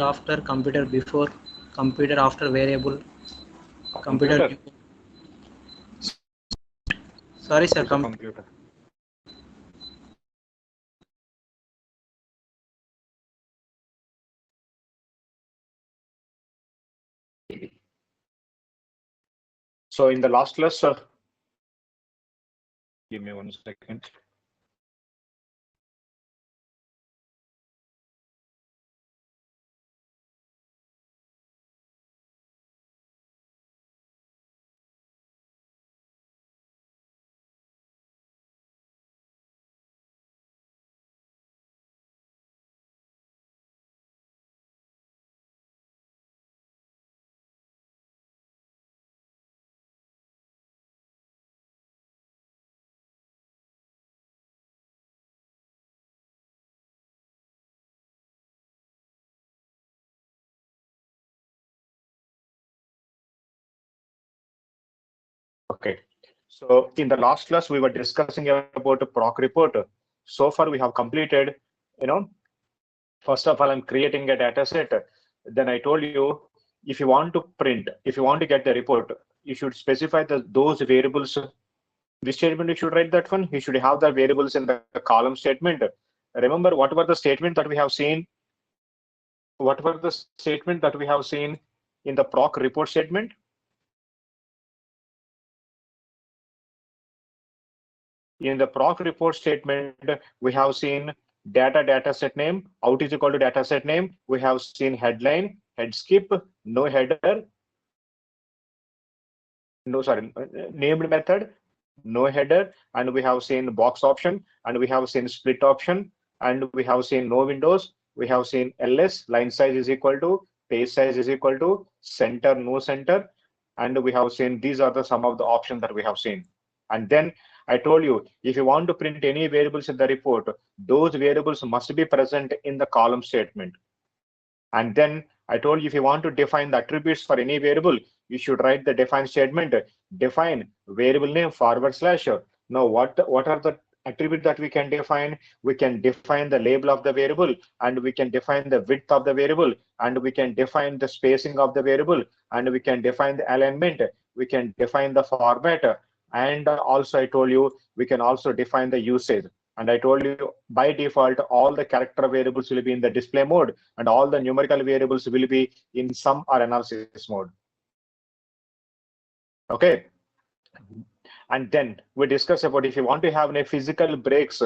after, computer before, computer after variable, computer. Sorry, sir. Computer. So in the last class, give me 1 second. Okay. So in the last class, we were discussing about a PROC report. So far, we have completed, first of all, I'm creating a data set. Then I told you, if you want to print, if you want to get the report, you should specify those variables. Which statement you should write that one? You should have the variables in the column statement. Remember, what were the statement that we have seen? What were the statement that we have seen in the PROC report statement? In the PROC report statement, we have seen data set name, out is equal to data set name. We have seen headline, head skip, no header, named method, no header, and we have seen box option, and we have seen split option, and we have seen no windows. We have seen ls, line size is equal to, page size is equal to, center, no center, and we have seen these are the some of the options that we have seen. And then I told you, if you want to print any variables in the report, those variables must be present in the column statement. And then I told you, if you want to define the attributes for any variable, you should write the define statement, define variable name /. Now, what are the attributes that we can define? We can define the label of the variable, and we can define the width of the variable, and we can define the spacing of the variable, and we can define the alignment, we can define the format, and also I told you, we can also define the usage. And I told you, by default, all the character variables will be in the display mode, and all the numerical variables will be in sum or analysis mode. Okay. And then we discuss about if you want to have any physical breaks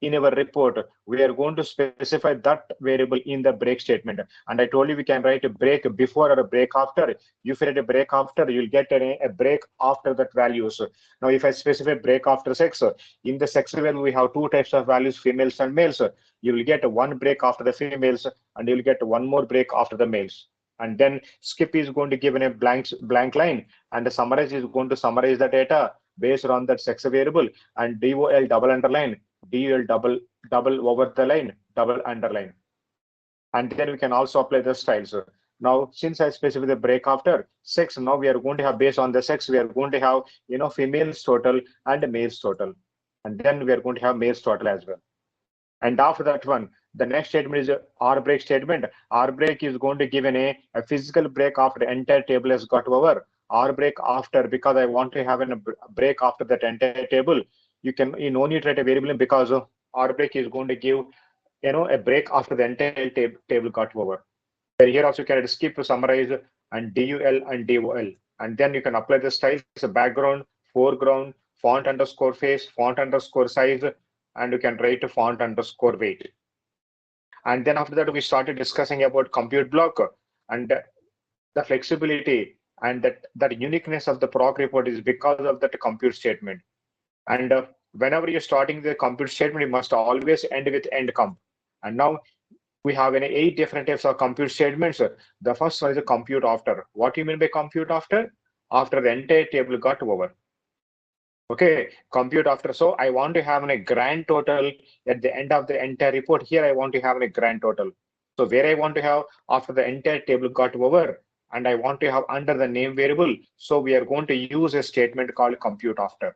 in our report, we are going to specify that variable in the break statement. And I told you we can write a break before or a break after. If you write a break after, you'll get a break after that values. Now, if I specify break after sex, in the sex variable, we have two types of values, females and males. You will get one break after the females, and you'll get one more break after the males. And then skip is going to give in a blank line, and the summarize is going to summarize the data based on that sex variable, and DOL double underline, DOL double over the line, double underline. And then we can also apply the styles. Now, since I specify the break after sex, now we are going to have, based on the sex, we are going to have, females total and males total. And then we are going to have males total as well. And after that one, the next statement is R break statement. R break is going to give a physical break after the entire table has got over. R break after, because I want to have a break after that entire table. You no need to write a variable because R break is going to give a break after the entire table got over. And here also you can skip to summarize and DUL and DOL. And then you can apply the styles, background, foreground, font underscore face, font underscore size, and you can write a font underscore weight. And then after that, we started discussing about compute block and the flexibility, and that uniqueness of the PROC report is because of that compute statement. And whenever you're starting the compute statement, you must always end with end comp. And now we have 8 different types of compute statements. The first one is a compute after. What do you mean by compute after? After the entire table got over. Okay, compute after. So I want to have a grand total at the end of the entire report. Here I want to have a grand total. So where I want to have after the entire table got over, and I want to have under the name variable. So we are going to use a statement called compute after.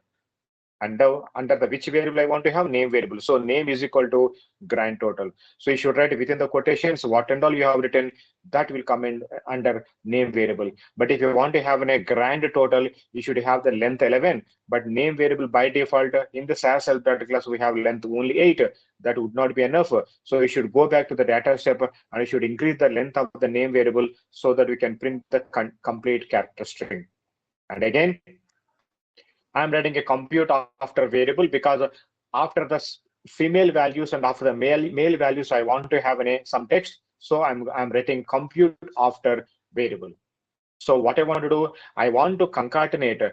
And under the which variable I want to have? Name variable. So name is equal to grand total. So you should write within the quotations what and all you have written, that will come in under name variable. But if you want to have a grand total, you should have the length 11. But name variable by default in the SAS help data class we have length only 8. That would not be enough. So you should go back to the data step and you should increase the length of the name variable so that we can print the complete character string. And again, I'm writing a compute after variable because after the female values and after the male values, I want to have some text. So I'm writing compute after variable. So what I want to do, I want to concatenate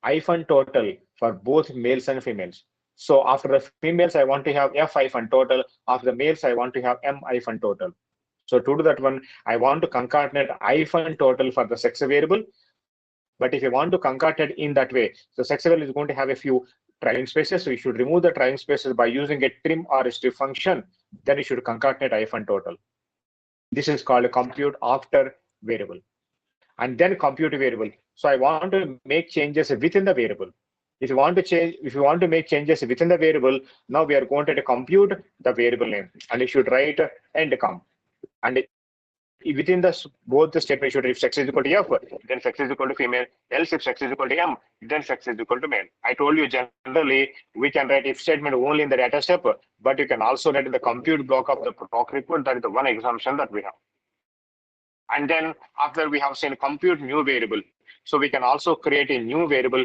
hyphen total for both males and females. So after the females, I want to have F hyphen total. After the males, I want to have M hyphen total. So to do that one, I want to concatenate hyphen total for the sex variable. But if you want to concatenate in that way, the sex variable is going to have a few trailing spaces. So you should remove the trailing spaces by using a trim or a strip function. Then you should concatenate hyphen total. This is called a compute after variable. And then compute variable. So I want to make changes within the variable. If you want to make changes within the variable, now we are going to compute the variable name, and you should write end comp. And within both the statement should, if sex is equal to F, then sex is equal to female, else if sex is equal to M, then sex is equal to male. I told you generally we can write if statement only in the data step, but you can also write in the compute block of the PROC report. That is the one assumption that we have. And then after we have seen compute new variable, so we can also create a new variable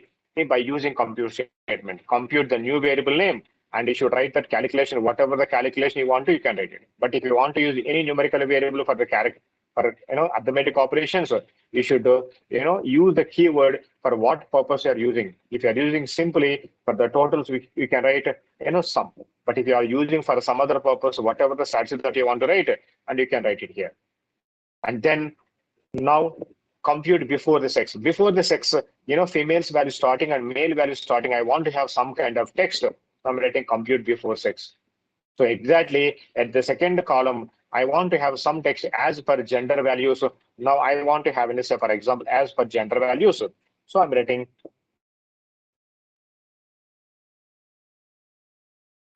by using compute statement. Compute the new variable name, and you should write that calculation, whatever the calculation you want to, you can write it. But if you want to use any numerical variable for the arithmetic operations, you should use the keyword for what purpose you are using. If you are using simply for the totals, you can write sum. But if you are using for some other purpose, whatever the statistic that you want to write, and you can write it here. And then now compute before the sex. Before the sex, females value starting and male value starting, I want to have some kind of text. I'm writing compute before sex. So exactly at the second column, I want to have some text as per gender values. So now I want to have, say, for example, as per gender values. So I'm writing,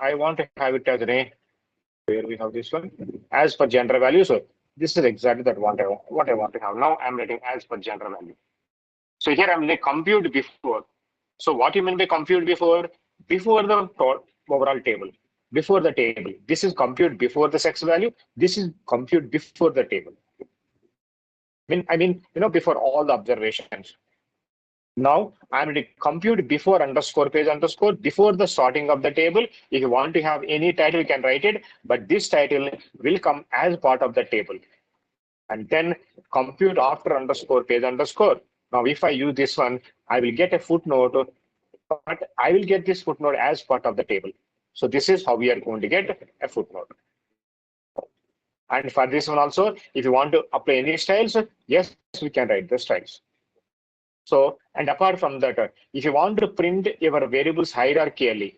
I want to have it as where we have this one, as per gender values. So this is exactly that what I want to have. Now I'm writing as per gender value. So here I'm like compute before. So what you mean by compute before? Before the overall table, before the table. This is compute before the sex value. This is compute before the table. I mean, before all the observations. Now I'm going to compute before underscore page underscore before the sorting of the table. If you want to have any title, you can write it, but this title will come as part of the table. And then compute after underscore page underscore. Now, if I use this one, I will get a footnote, but I will get this footnote as part of the table. So this is how we are going to get a footnote. And for this one also, if you want to apply any styles, yes, we can write the styles. So, and apart from that, if you want to print your variables hierarchically,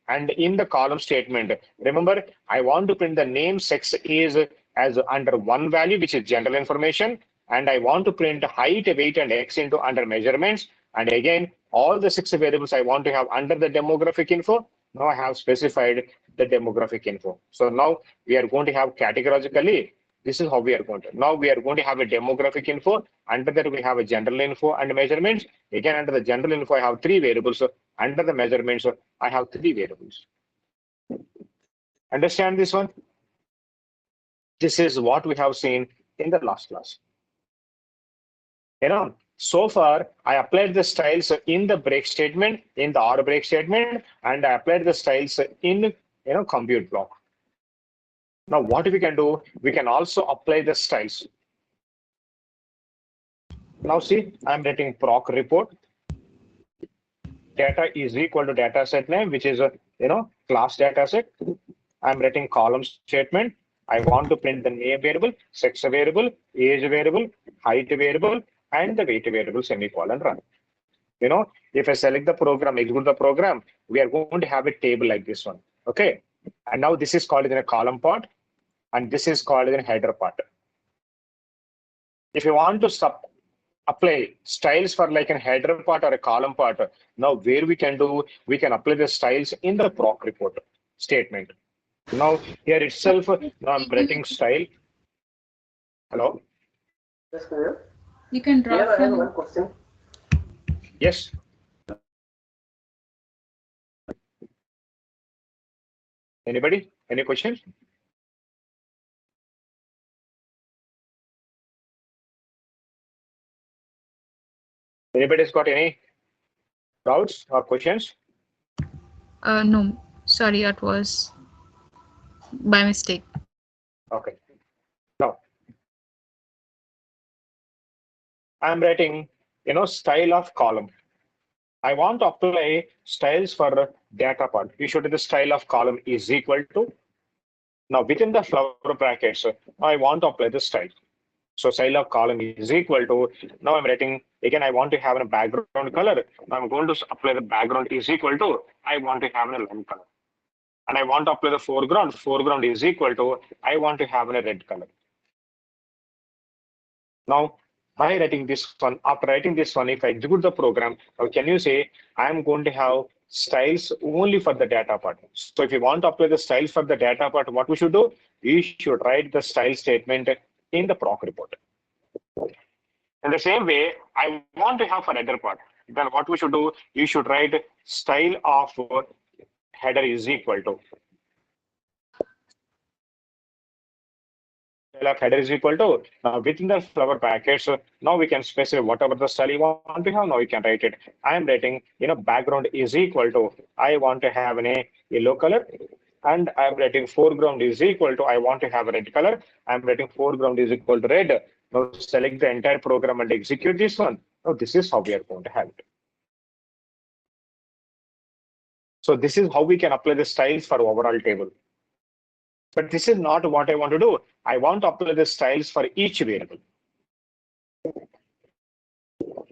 and in the column statement, remember, I want to print the name sex is as under one value, which is general information, and I want to print height, weight, and X into under measurements. And again, all the 6 variables I want to have under the demographic info. Now I have specified the demographic info. So now we are going to have categorically. This is how we are going to. Now we are going to have a demographic info. Under that we have a general info and measurements. Again, under the general info, I have 3 variables. So under the measurements, I have 3 variables. Understand this one? This is what we have seen in the last class. So far I applied the styles in the break statement, in the or break statement, and I applied the styles in compute block. Now what we can do, we can also apply the styles. Now see, I'm writing PROC report. Data is equal to data set name, which is a class data set. I'm writing column statement. I want to print the name variable, sex variable, age variable, height variable, and the weight variable, semicolon, run. If I select the program, execute the program, we are going to have a table like this one. Okay. And now this is called in a column part, and this is called in a header part. If you want to apply styles for like a header part or a column part. Now where we can do, we can apply the styles in the PROC report statement. Now here itself, now I'm writing style. Hello? Yes, Kunal. You can Here drop I have from one question. Yes. Anybody? Any questions? Anybody's got any doubts or questions? no, sorry, that was by mistake. Okay. Now I'm writing, style of column. I want to apply styles for data part. You should do the style of column is equal to. Now within the flower brackets, I want to apply the style. So style of column is equal to. Now I'm writing again. I want to have a background color. Now I'm going to apply the background is equal to. I want to have a line color, and I want to apply the foreground. Foreground is equal to. I want to have a red color. Now, by writing this one, after writing this one, if I execute the program, now can you say I'm going to have styles only for the data part? So if you want to apply the styles for the data part, what we should do? You should write the style statement in the PROC report. In the same way, I want to have for header part. Then what we should do? You should write style of header is equal to. Of header is equal to. Now within the flower brackets, now we can specify whatever the style you want to have. Now we can write it. I am writing, background is equal to. I want to have a yellow color, and I am writing foreground is equal to. I want to have a red color. I am writing foreground is equal to red. Now select the entire program and execute this one. Now this is how we are going to have it. So this is how we can apply the styles for overall table. But this is not what I want to do. I want to apply the styles for each variable.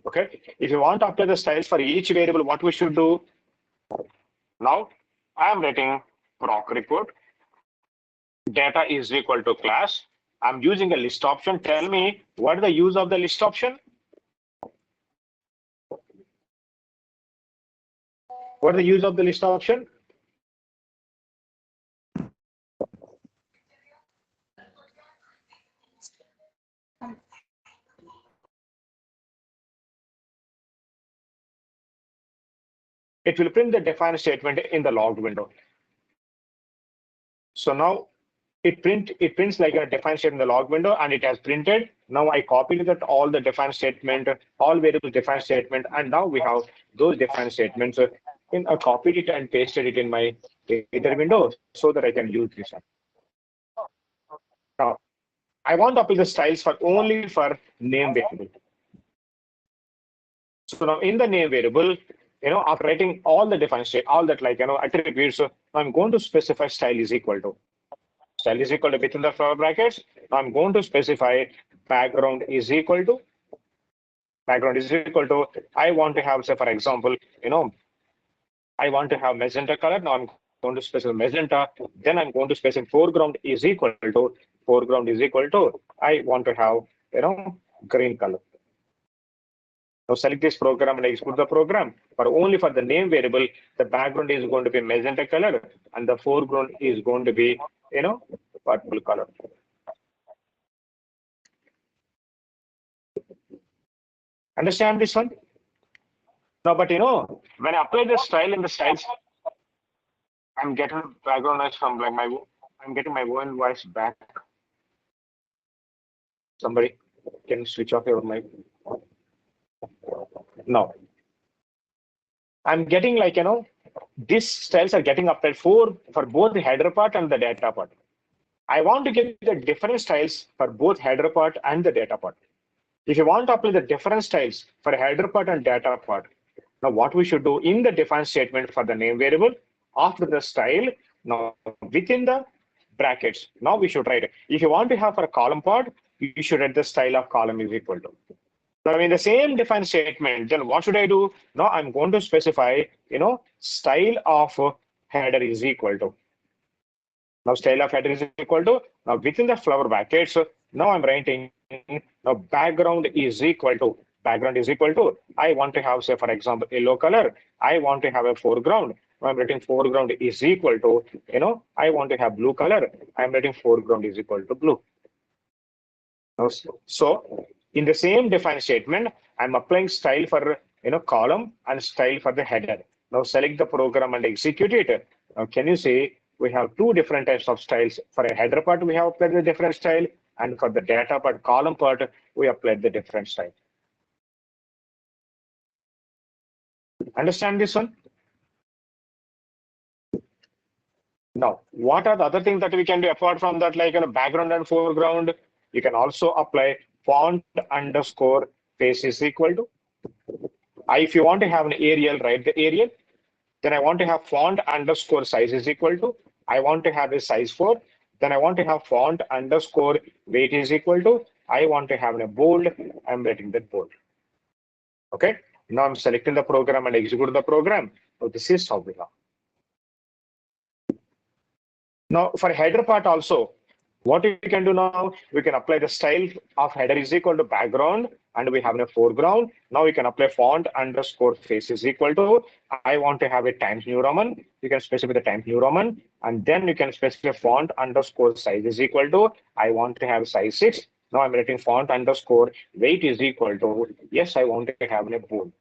Okay. If you want to apply the styles for each variable, what we should do? Now, I am writing PROC report. Data is equal to class. I'm using a list option. Tell me what is the use of the list option? What is the use of the list option? It will print the define statement in the logged window. So now it prints like a define statement in the log window, and it has printed. Now I copied that all the define statement, all variables define statement, and now we have those define statements. I copied it and pasted it in my editor window so that I can use this one. Now I want to apply the styles for only for name variable. So now in the name variable, after writing all the define state, all that attributes, I'm going to specify style is equal to. Style is equal to within the flower brackets. I'm going to specify background is equal to. Background is equal to. I want to have, say, for example, I want to have magenta color. Now I'm going to specify magenta. Then I'm going to specify foreground is equal to. Foreground is equal to. I want to have, green color. Now select this program and execute the program. But only for the name variable, the background is going to be magenta color, and the foreground is going to be, purple color. Understand this one? No, but when I apply the style in the styles, I'm getting background noise from I'm getting my own voice back. Somebody can switch off your mic. No. I'm getting these styles are getting applied for both the header part and the data part. I want to get the different styles for both header part and the data part. If you want to apply the different styles for header part and data part, now what we should do in the define statement for the name variable, after the style, now within the brackets, now we should write it. If you want to have for a column part, you should write the style of column is equal to. Now in the same define statement, then what should I do? Now I'm going to specify, style of header is equal to. Now style of header is equal to. Now within the flower brackets, now I'm writing now background is equal to. background is equal to, I want to have, say, for example, yellow color. I want to have a foreground. I'm writing foreground is equal to, I want to have blue color. I'm writing foreground is equal to blue. So in the same define statement, I'm applying style for, column and style for the header. Now select the program and execute it. Now can you see we have two different types of styles. For a header part, we have applied the different style, and for the data part, column part, we applied the different style. Understand this one? Now, what are the other things that we can do apart from that, like background and foreground? You can also apply font underscore face is equal to. If you want to have an Arial, write the Arial. Then I want to have font underscore size is equal to. I want to have a size 4. Then I want to have font underscore weight is equal to. I want to have a bold. I'm writing that bold. Okay. Now I'm selecting the program and execute the program. So this is how we have. Now for header part also, what we can do now, we can apply the style of header is equal to background, and we have a foreground. Now we can apply font underscore face is equal to, I want to have a Times New Roman. You can specify the Times New Roman, and then you can specify font underscore size is equal to, I want to have size 6. Now I'm writing font underscore weight is equal to, yes, I want to have a bold.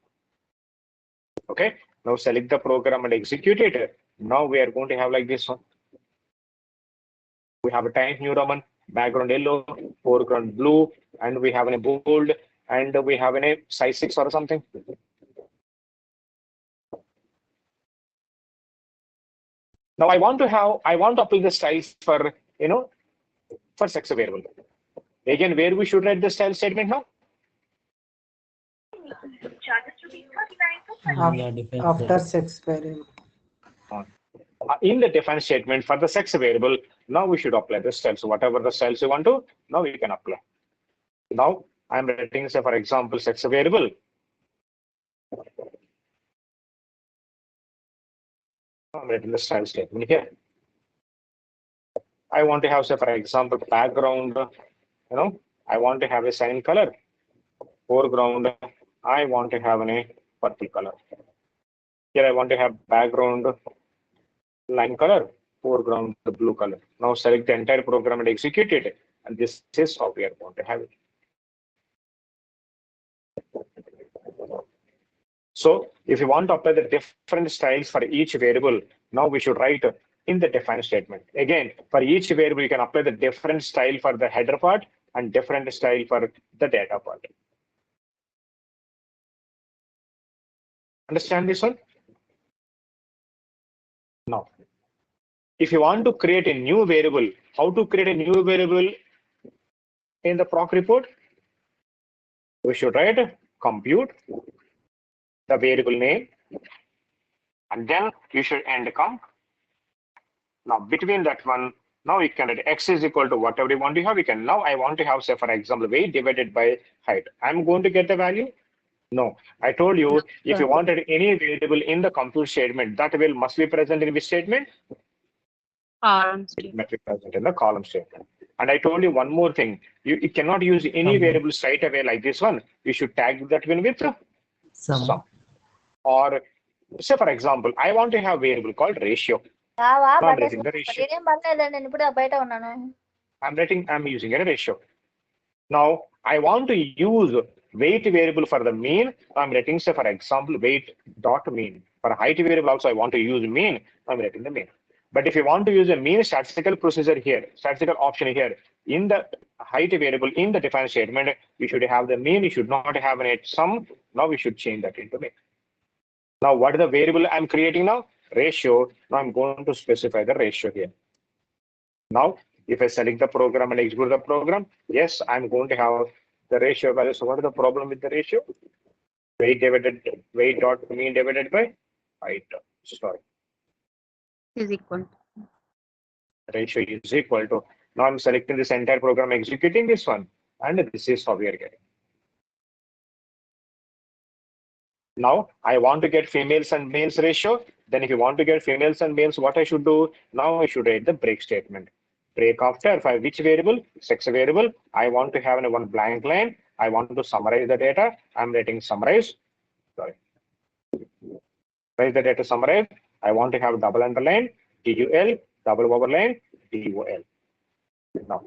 Okay, now select the program and execute it. Now we are going to have like this one. We have a Times New Roman, background yellow, foreground blue, and we have a bold, and we have a size 6 or something. Now I want to apply the styles for, for sex variable. Again, where we should write the style statement now? After sex variable. In the define statement for the sex variable, now we should apply the styles. So whatever the styles you want to, now we can apply. Now I'm writing, say, for example, sex variable. I'm writing the style statement here. I want to have, say, for example, background, I want to have a cyan color. Foreground, I want to have a purple color. Here I want to have background line color, foreground the blue color. Now select the entire program and execute it. And this is how we are going to have it. So if you want to apply the different styles for each variable, now we should write in the define statement. Again, for each variable, you can apply the different style for the header part and different style for the data part. Understand this one? Now, if you want to create a new variable, how to create a new variable in the PROC report? We should write compute the variable name, and then you should end count. Now between that one, now you can write x is equal to whatever you want to have. You can now I want to have, say, for example, weight divided by height. I'm going to get the value. No, I told you if you wanted any variable in the compute statement, that will must be present in which statement? Column It must be present in the column statement. And I told you one more thing. You cannot use any variable straight away like this one. You should tag that one with sum. Or say, for example, I want to have a variable called ratio. I'm writing the ratio. I'm using a ratio. Now I want to use weight variable for the mean. I'm writing, say, for example, weight dot mean. For height variable also I want to use mean. I'm writing the mean. But if you want to use a mean statistical procedure here, statistical option here, in the height variable in the define statement, you should have the mean. You should not have a sum. Now we should change that into mean. Now what is the variable I'm creating now? Ratio. Now I'm going to specify the ratio here. Now if I select the program and execute the program, yes, I'm going to have the ratio value. So what is the problem with the ratio? Weight dot mean divided by height. Sorry. is equal. Ratio is equal to. Now I'm selecting this entire program, executing this one, and this is how we are getting. Now I want to get females and males ratio. Then if you want to get females and males, what I should do? Now I should write the break statement. Break after for which variable? Sex variable. I want to have one blank line. I want to summarize the data. I'm writing summarize. Sorry. Summarize the data summarize. I want to have double underline, DUL, double overline, DOL. Now,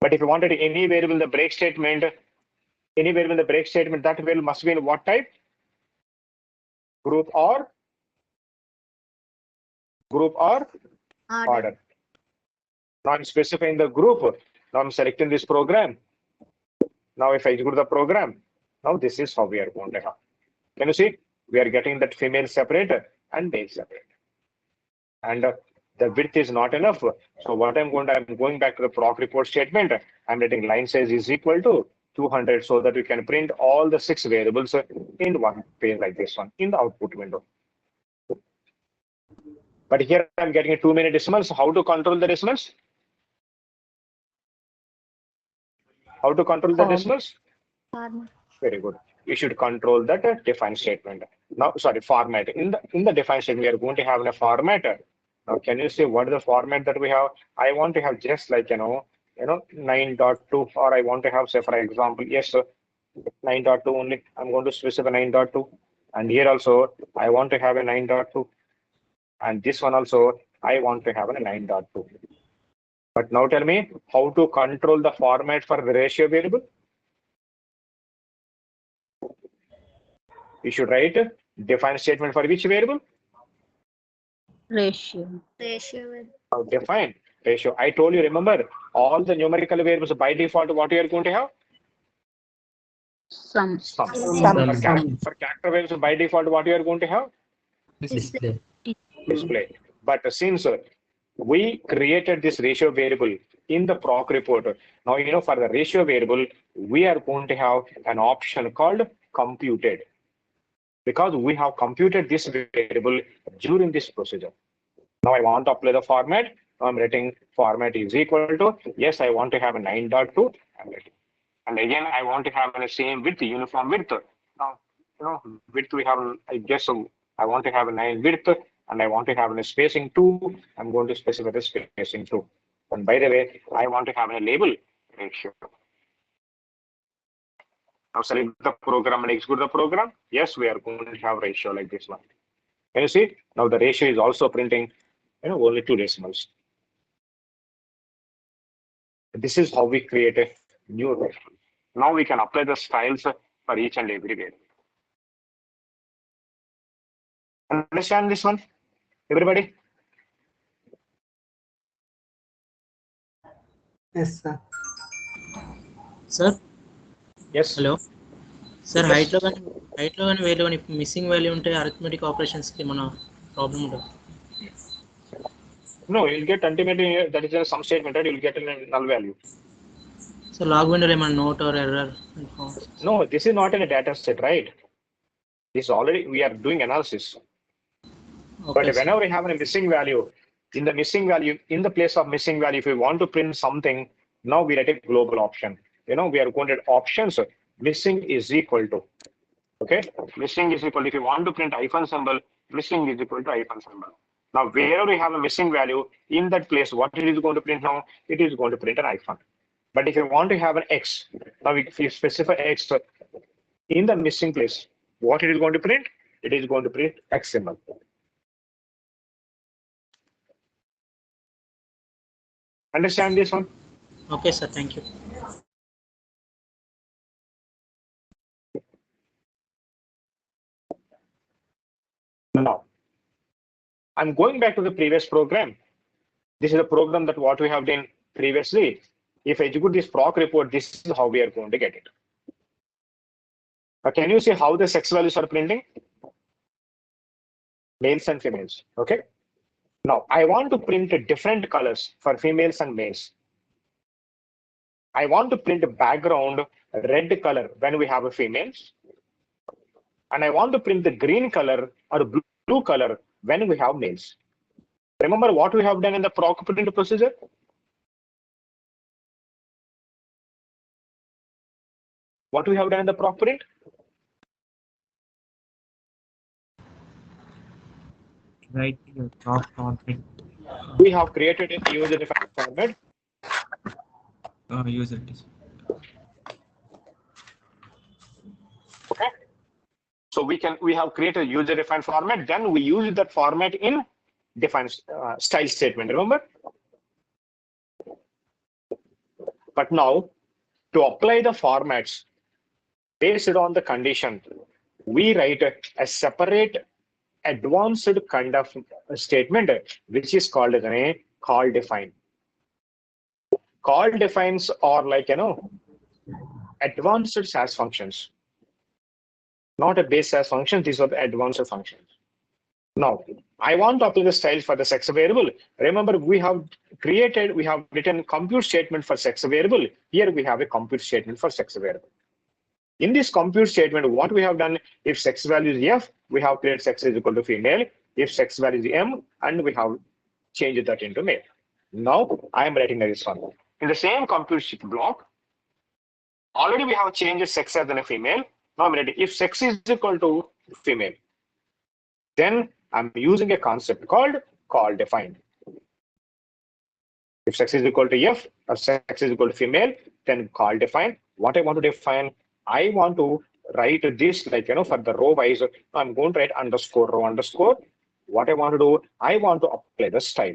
but if you wanted any variable in the break statement, that variable must be in what type? Group or order. Now I'm specifying the group. Now I'm selecting this program. Now if I execute the program, now this is how we are going to have. Can you see? We are getting that female separate and male separate. And the width is not enough. So what I'm going back to the PROC report statement. I'm writing line size is equal to 200 so that we can print all the 6 variables in one page like this one in the output window. But here I'm getting a 2-minute decimals. How to control the decimals? How to control the decimals? Very good. You should control that define statement. Now, sorry, format. In the define statement, we are going to have a format. Now, can you see what is the format that we have? I want to have just like 9.2, or I want to have, say, for example, yes, 9.2 only. I'm going to specify 9.2, and here also I want to have a 9.2, and this one also I want to have a 9.2. But now tell me how to control the format for the ratio variable. You should write define statement for which variable? Ratio. Now define ratio. I told you, remember, all the numerical variables by default, what you are going to have? Sum. For character variables by default, what you are going to have? Display. But since we created this ratio variable in the PROC report, now for the ratio variable, we are going to have an option called computed, because we have computed this variable during this procedure. Now I want to apply the format. Now I'm writing format is equal to, yes, I want to have a 9.2. I'm writing. And again, I want to have the same width, uniform width. Now, width we have, I guess, I want to have a 9 width, and I want to have a spacing 2. I'm going to specify the spacing 2. And by the way, I want to have a label ratio. Now select the program and execute the program. Yes, we are going to have ratio like this one. Can you see? Now the ratio is also printing only 2 decimals. This is how we create a new ratio. Now we can apply the styles for each and every variable. Understand this one, everybody? Yes, sir. Sir? Yes. Hello? Sir, height lo gani weight lo gani missing value unte arithmetic operations ki mana problem untadu. No, you'll get ultimately, that is a sum statement, right? You'll get a null value. So log window lo note or error? No, this is not in a data set, right? This already, we are doing analysis. Okay, but whenever we have a missing value, in the place of missing value, if we want to print something, now we write a global option. We are going to options, missing is equal to, okay? Missing is equal to, if you want to print hyphen symbol, missing is equal to hyphen symbol. Now, wherever we have a missing value, in that place, what it is going to print now? It is going to print an hyphen. But if you want to have an X, now if you specify X in the missing place, what it is going to print? It is going to print X symbol. Understand this one? Okay, sir. Thank you. Now, I'm going back to the previous program. This is a program that what we have done previously. If I execute this PROC report, this is how we are going to get it. Now, can you see how the sex values are printing? Males and females. Okay. Now, I want to print different colors for females and males. I want to print a background red color when we have a females. And I want to print the green color or blue color when we have males. Remember what we have done in the PROC print procedure? What we have done in the PROC print? Right. We have created a user-defined format. User Okay. So we have created a user-defined format. Then we use that format in defined style statement. Remember? But now to apply the formats based on the condition, we write a separate advanced kind of statement which is called as a call define. Call defines are like advanced SAS functions, not a base SAS function. These are the advanced functions. Now I want to apply the styles for the sex variable. Remember, we have written compute statement for sex variable. Here we have a compute statement for sex variable. In this compute statement, what we have done, if sex value is F, we have created sex is equal to female. If sex value is M, and we have changed that into male. Now I am writing this one. In the same compute block, already we have changed sex as a female. Now I'm writing if sex is equal to female, then I'm using a concept called call define. If sex is equal to F or sex is equal to female, then call define. What I want to define, I want to write this like, for the row wise, I'm going to write underscore row underscore. What I want to do, I want to apply the style.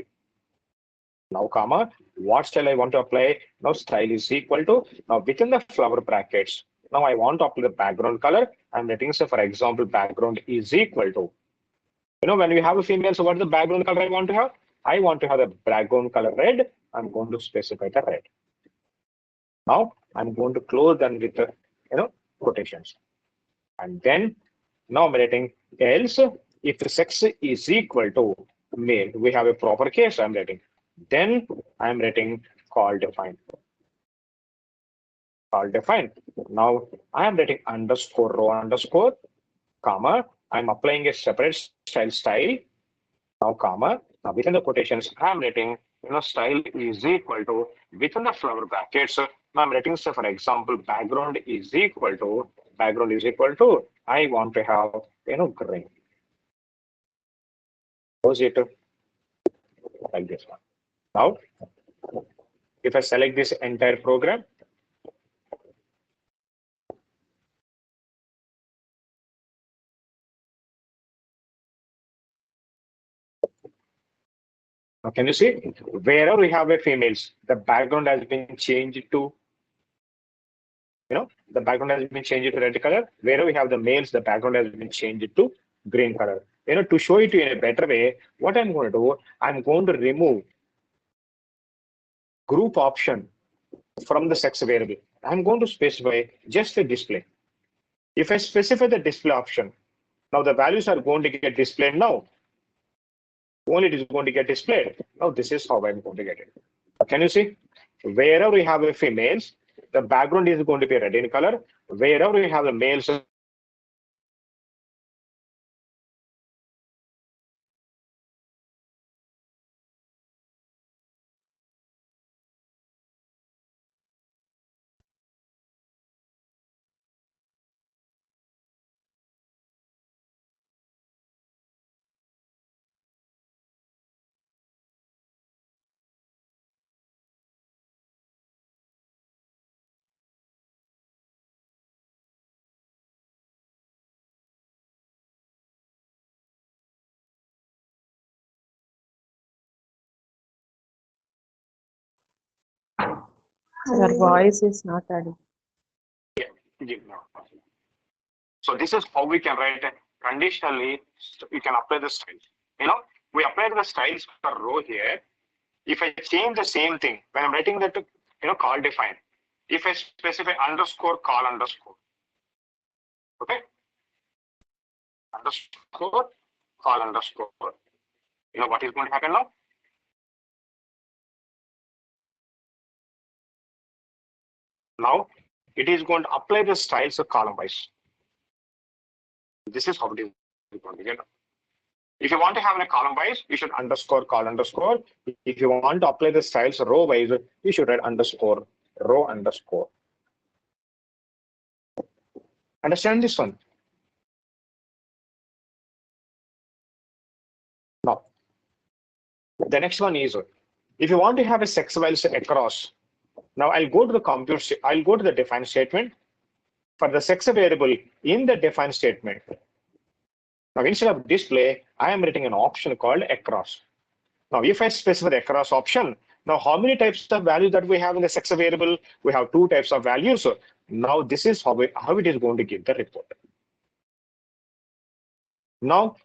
Now, comma, what style I want to apply? Now, style is equal to, now within the flower brackets. Now, I want to apply the background color. I'm writing, so for example, background is equal to, when we have a female, so what is the background color I want to have? I want to have the background color red. I'm going to specify the red. Now, I'm going to close them with the, quotations. And then now I'm writing else if the sex is equal to male, we have a proper case I'm writing. Then I'm writing call define. Call define. Now I am writing underscore row underscore, comma. I'm applying a separate style. Now, comma. Now within the quotations, I'm writing, style is equal to within the flower brackets. Now I'm writing, so for example, background is equal to, I want to have, green. Close it like this one. Now, if I select this entire program, now can you see wherever we have a females, the background has been changed to, the background has been changed to red color. Wherever we have the males, the background has been changed to green color. To show it to you in a better way, what I'm going to do, I'm going to remove group option from the sex variable. I'm going to specify just the display. If I specify the display option, now the values are going to get displayed now. Only it is going to get displayed. Now this is how I'm going to get it. Can you see? Wherever we have a females, the background is going to be red in color. Wherever we have the males, Your voice is not adding. So this is how we can write conditionally. You can apply the styles. We applied the styles for row here. If I change the same thing when I'm writing that, call define. If I specify underscore call underscore, okay, underscore call underscore. What is going to happen now? Now it is going to apply the styles of column wise. This is how it is going to get. If you want to have a column wise, you should underscore call underscore. If you want to apply the styles row wise, you should write underscore row underscore. Understand this one? Now, the next one is if you want to have a sex values across. Now I'll go to the compute. I'll go to the define statement. for the sex variable in the define statement. Now, instead of display, I am writing an option called across. Now, if I specify the across option, now how many types of values that we have in the sex variable? We have 2 types of values. Now, this is how it is going to give the report. Now,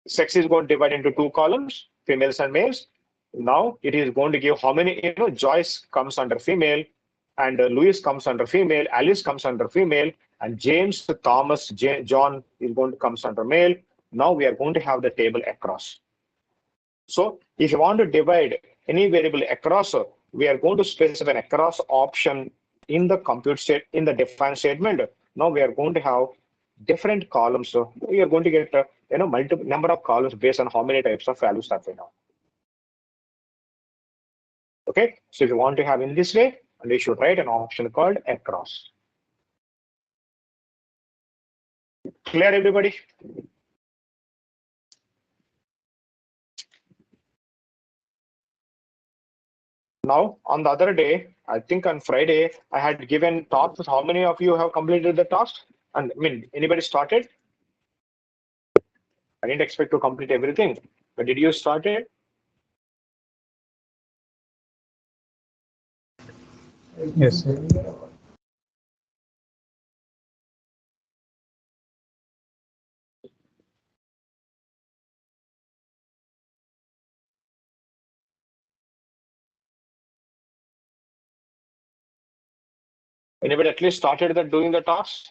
sex is going to divide into 2 columns, females and males. Now, it is going to give how many, Joyce comes under female, and Louis comes under female, Alice comes under female, and James, Thomas, John is going to comes under male. Now we are going to have the table across. So if you want to divide any variable across, we are going to specify an across option in the compute state, in the define statement. Now we are going to have different columns. So we are going to get multiple number of columns based on how many types of values that we have. Okay, so if you want to have in this way, and we should write an option called across. Clear, everybody? Now, on the other day, I think on Friday, I had given tasks. How many of you have completed the task? And I mean, anybody started? I didn't expect to complete everything, but did you start it? Yes, sir. Anybody at least started doing the task?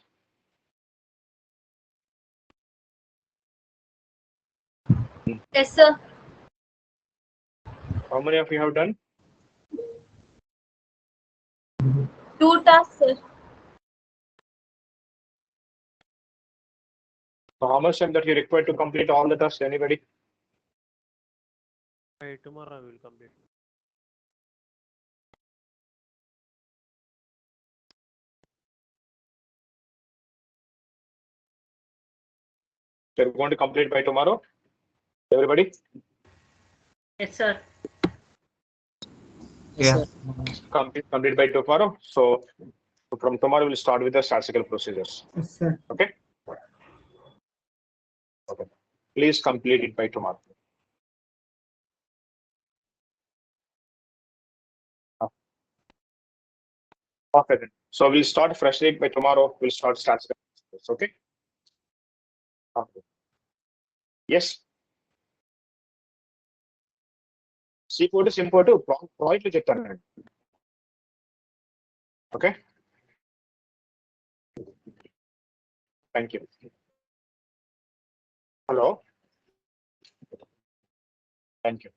Yes, sir. How many of you have done? 2 tasks, sir. So how much time that you require to complete all the tasks? Anybody? Tomorrow I will complete. You're going to complete by tomorrow? Everybody? Yes, sir. Yeah. Complete by tomorrow. So from tomorrow, we'll start with the statistical procedures. Yes, sir. Okay? Okay. Please complete it by tomorrow. Okay. Then. So we'll start fresh date by tomorrow. We'll start statistical procedures. Okay? Okay. Yes. C4 is important. Project చెప్తాను. Okay? Thank you. Hello? Thank you.